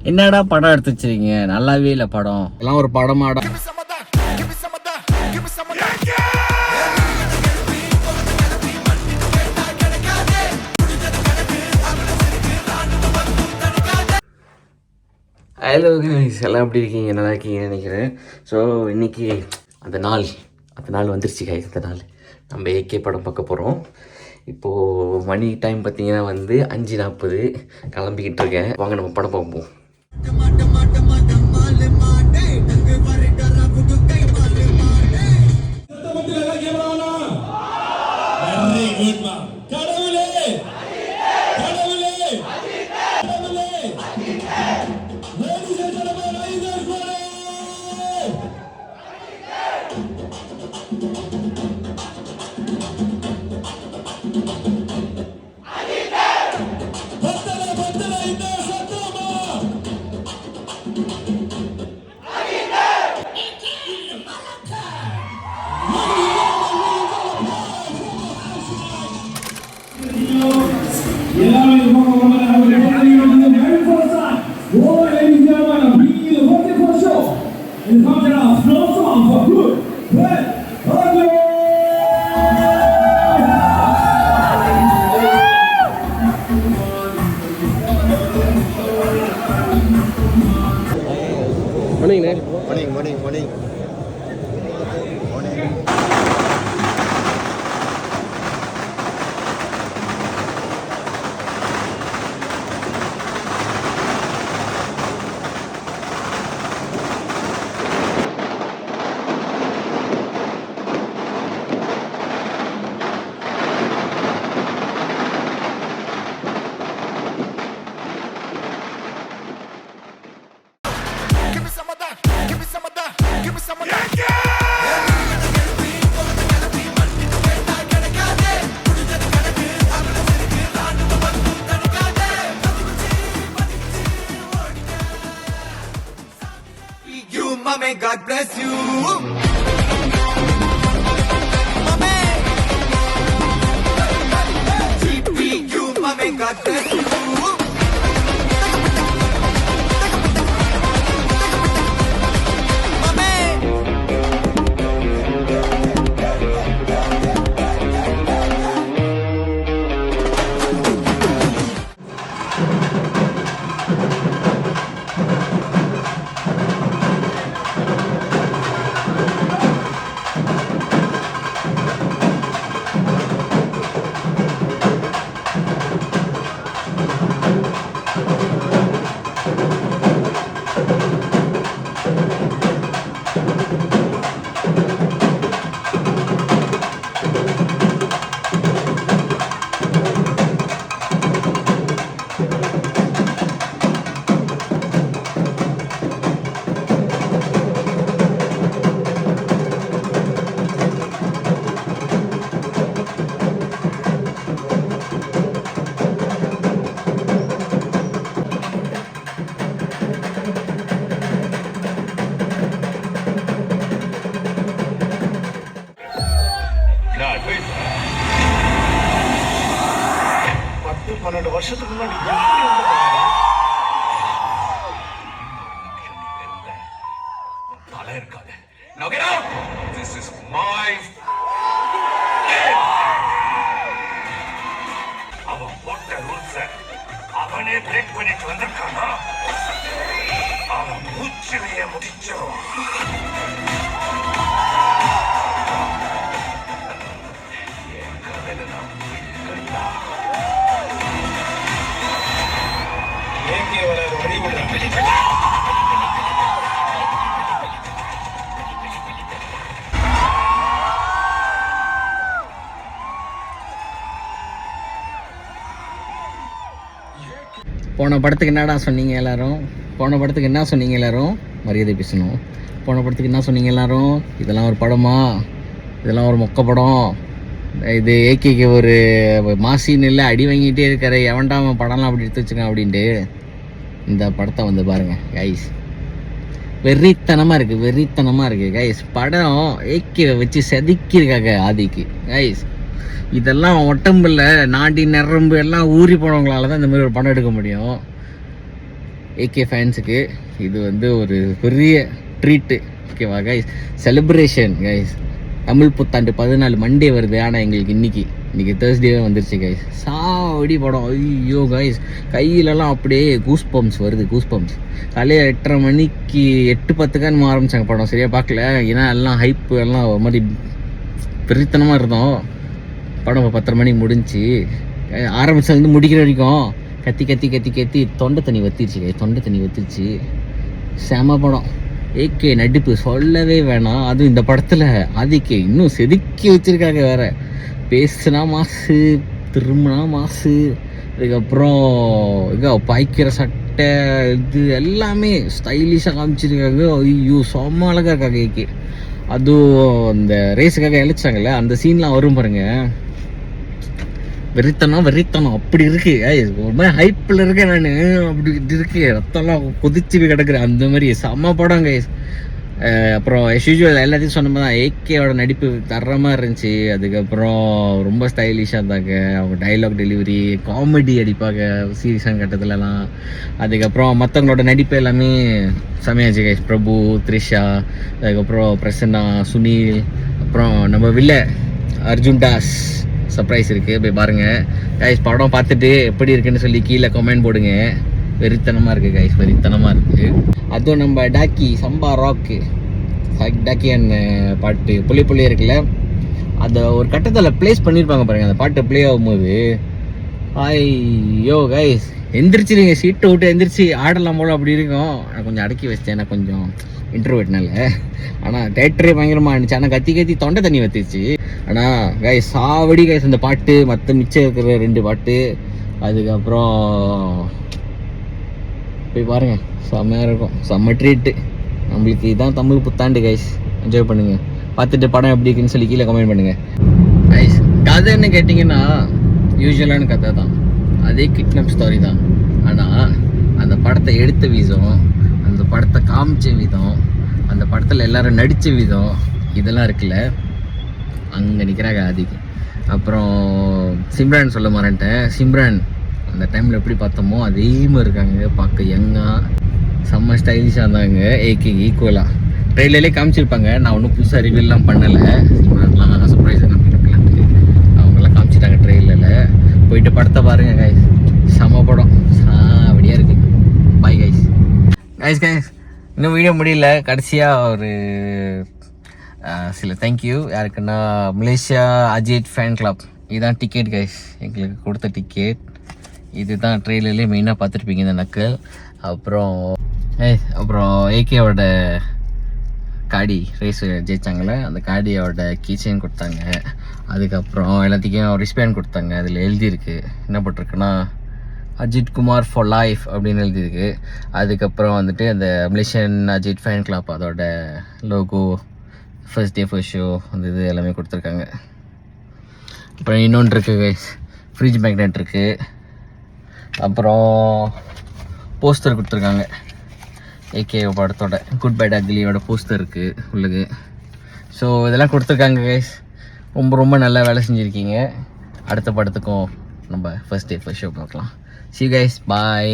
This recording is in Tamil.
என்னடா படம் எடுத்து வச்சிருக்கீங்க? நல்லாவே இல்லை படம். எல்லாம் ஒரு படமாடா. ஹலோ கைஸ், எல்லாம் எப்படி இருக்கீங்க? நல்லா இருக்கீங்கன்னு நினைக்கிறேன். ஸோ இன்றைக்கி அந்த நாள் வந்துருச்சு கைஸ். அந்த நாள் நம்ம ஏகே படம் பார்க்க போகிறோம். இப்போது மணி டைம் பார்த்தீங்கன்னா 5:40 கிளம்பிக்கிட்டு இருக்கேன். வாங்க நம்ம படம் பார்ப்போம். Morning. Mame, God bless you. Mame, GPU, Mame, God bless you. வருஷத்துக்கு முன்னாடி தலை இருக்காது. Now get out! This is my game. அவன் போட்ட ரூல்ஸ அவனே பிரேக் பண்ணிட்டு வந்திருக்கானா? அவன் மூச்சிலேயே முடிச்சிடும். என் கதையில நான் முடிக்கலையா? போன படத்துக்கு என்னடா சொன்னீங்க எல்லாரும்? போன படத்துக்கு என்ன சொன்னீங்க எல்லாரும்? மரியாதை பேசணும். போன படத்துக்கு என்ன சொன்னீங்க எல்லாரும்? இதெல்லாம் ஒரு படமா? இதெல்லாம் ஒரு மொக்க படம். இது ஏகேக்கு ஒரு மாசின்னு இல்லை, அடி வாங்கிட்டே இருக்காரு. எவன்டா அவன் படம்லாம் அப்படி எடுத்து வச்சுக்கான் அப்படின்ட்டு இந்த படத்தை வந்து பாருங்கள் கைஸ். வெறித்தனமாக இருக்குது கைஸ். படம் ஏகேவை வச்சு செதுக்கியிருக்காங்க ஆதிக்கு கைஸ். இதெல்லாம் உடம்புல நாடி நரம்பு எல்லாம் ஊறி போனவங்களால தான் இந்த மாதிரி ஒரு படம் எடுக்க முடியும். ஏகே ஃபேன்ஸுக்கு இது வந்து ஒரு பெரிய ட்ரீட்டு. ஓகேவா கைஸ்? Celebration guys. தமிழ் புத்தாண்டு 14 மண்டே வருது. ஆனால் எங்களுக்கு இன்றைக்கி தேர்ஸ்டேவே வந்துருச்சு கைஸ். சாவடி படம். ஐயோ கைஸ், கையிலலாம் அப்படியே கூஸ் பம்ப்ஸ் வருது. Goose bumps. காலையில் 8:30 மணிக்கு 8:10 ஆரம்பித்தாங்க படம். சரியாக பார்க்கல, ஏன்னா எல்லாம் ஹைப்பு எல்லாம் ஒரு மாதிரி பெரித்தனமாக இருந்தோம். படம் 10:30 மணிக்கு முடிஞ்சு. ஆரம்பிச்சதுலேருந்து முடிக்கிற வரைக்கும் கத்தி கத்தி கத்தி கத்தி தொண்டை தண்ணி வத்திருச்சு கைஸ். தொண்டை தண்ணி வத்திருச்சு. செம படம். ஏகே நடிப்பு சொல்லவே வேணாம். அதுவும் இந்த படத்தில் ஆதிக்கே இன்னும் செதுக்கி வச்சுருக்காங்க. வேறு பேசுனா மாசு, திரும்பினா மாசு, அதுக்கப்புறம் பாய்க்கிற சட்டை, இது எல்லாமே ஸ்டைலிஷாக காமிச்சிருக்காங்க. ஐயோ செம்ம அழகாக இருக்காங்க ஏகே. அதுவும் அந்த ரேஸுக்காக இழைச்சாங்கல்ல, அந்த சீன்லாம் வரும் பாருங்க. வெறித்தனம் அப்படி இருக்கு. ஒரு மாதிரி ஹைப்பில் இருக்கேன் நான். அப்படி இருக்கு, ரத்தம்லாம் கொதிச்சு கிடக்குறேன். அந்த மாதிரி செம்ம படம் கைஸ். அப்புறம் யூஸ்வல் எல்லாத்தையும் சொன்ன மாதிரி தான் ஏகேவோட நடிப்பு தர்ற மாதிரி இருந்துச்சு. அதுக்கப்புறம் ரொம்ப ஸ்டைலிஷாக இருந்தாங்க. அவங்க டைலாக் டெலிவரி, காமெடி அடிப்பாங்க சீரியஸான கட்டத்துலலாம். அதுக்கப்புறம் மற்றவங்களோட நடிப்பு எல்லாமே செமையாச்சு கைஸ். பிரபு, த்ரிஷா, அதுக்கப்புறம் பிரசன்னா, சுனில், அப்புறம் நம்ம வில்ல அர்ஜுன் தாஸ் சர்ப்ரைஸ் இருக்குது. போய் பாருங்கள் கைஸ். படம் பார்த்துட்டு எப்படி இருக்குன்னு சொல்லி கீழே கமெண்ட் போடுங்க. வெறித்தனமாக இருக்குது கைஸ், வெறித்தனமாக இருக்குது. அதுவும் நம்ம டாக்கி சம்பா ராக்கு டாக்கியன் பாட்டு புள்ளி இருக்குல்ல, அதை ஒரு கட்டத்தில் ப்ளேஸ் பண்ணியிருப்பாங்க பாருங்கள். அந்த பாட்டு ப்ளே ஆகும்போது ஐயோ கைஸ், எந்திரிச்சிருங்க, சீட்டை விட்டு எந்திரிச்சு ஆடலாம் போல அப்படி இருக்கும். நான் கொஞ்சம் அடக்கி வச்சிட்டேன், நான் கொஞ்சம் இன்ட்ரோவேட்னால. ஆனால் தேட்டரே பயங்கரமாக இருந்துச்சு. ஆனால் கத்தி கத்தி தொண்டை தண்ணி வத்திச்சு. ஆனால் கைஸ் சாவடி கைஸ் அந்த பாட்டு, மற்ற மிச்சம் இருக்கிற 2 பாட்டு. அதுக்கப்புறம் போய் பாருங்கள், செம்மையாக இருக்கும். செம்ம ட்ரீட்டு நம்மளுக்கு. இதுதான் தமிழ் புத்தாண்டு கைஸ். என்ஜாய் பண்ணுங்கள். பார்த்துட்டு படம் எப்படி இருக்குன்னு சொல்லி கீழே கமெண்ட் பண்ணுங்கள் கைஸ். கதைன்னு கேட்டிங்கன்னா யூஸ்வலான கதை தான். அதே கிட்னாப் ஸ்டோரி தான். ஆனால் அந்த படத்தை எடுத்த விதம், அந்த படத்தை காமிச்ச விதம், அந்த படத்தில் எல்லோரும் நடித்த விதம், இதெல்லாம் இருக்குல்ல, அங்கே நிற்கிறாங்க ஆதிக்கு. அப்புறம் சிம்ரான் சொல்ல மாட்டேன். சிம்ரான் அந்த டைமில் எப்படி பார்த்தோமோ அதே மாதிரி இருக்காங்க. பார்க்க யங்காக செம்ம ஸ்டைலிஷாக இருந்தாங்க. ஏகே ஈக்குவலாக ட்ரெயிலர்லேயே காமிச்சிருப்பாங்க. நான் ஒன்றும் புதுசாக ரிவியூலாம் பண்ணலை. சிம்ரான்லாம் சர்ப்ரைஸாக காமிச்சிருக்கலான்ட்டு அவங்களாம் காமிச்சிட்டாங்க ட்ரெயிலரில். போயிட்டு படத்தை பாருங்கள் கைஸ். செம்ம படம், அப்படியே இருக்குது. Bye guys. கைஸ் இன்னும் வீடியோ முடியல. கடைசியாக ஒரு சில தேங்க்யூ. யாருக்குன்னா மலேசியா அஜித் ஃபேன் கிளப். இதுதான் டிக்கெட் கைஸ், எங்களுக்கு கொடுத்த டிக்கெட். இதுதான் ட்ரெயிலர்லேயே மெயினாக பார்த்துருப்பீங்க இந்த நக்கல். அப்புறம் ஏகேவோட காடி ரேஸ் ஜெயிச்சாங்களே, அந்த காடியோட கீச்சைன் கொடுத்தாங்க. அதுக்கப்புறம் எல்லாத்துக்கும் ரிஸ்பேண்ட் கொடுத்தாங்க. அதில் எழுதியிருக்கு என்ன போட்டிருக்குன்னா அஜித் குமார் ஃபார் லைஃப் அப்படின்னு எழுதியிருக்கு. அதுக்கப்புறம் வந்துட்டு அந்த மலேசியன் அஜித் ஃபேன் கிளப் அதோட logo, first day first show, அந்த இது எல்லாமே கொடுத்துருக்காங்க. அப்புறம் இன்னொன்று இருக்குது கைஸ், ஃப்ரிட்ஜ் மேக்னெட் இருக்குது. அப்புறம் போஸ்டர் கொடுத்துருக்காங்க. ஏகே படத்தோட குட் பை அக்லியோட போஸ்டர் இருக்குது உள்ளுக்கு. ஸோ இதெல்லாம் கொடுத்துருக்காங்க கைஸ். ரொம்ப நல்லா வேலை செஞ்சுருக்கீங்க. அடுத்த படத்துக்கும் நம்ம ஃபர்ஸ்ட் டே ஃபர்ஸ்ட் ஷோ பார்க்கலாம். See you guys, bye.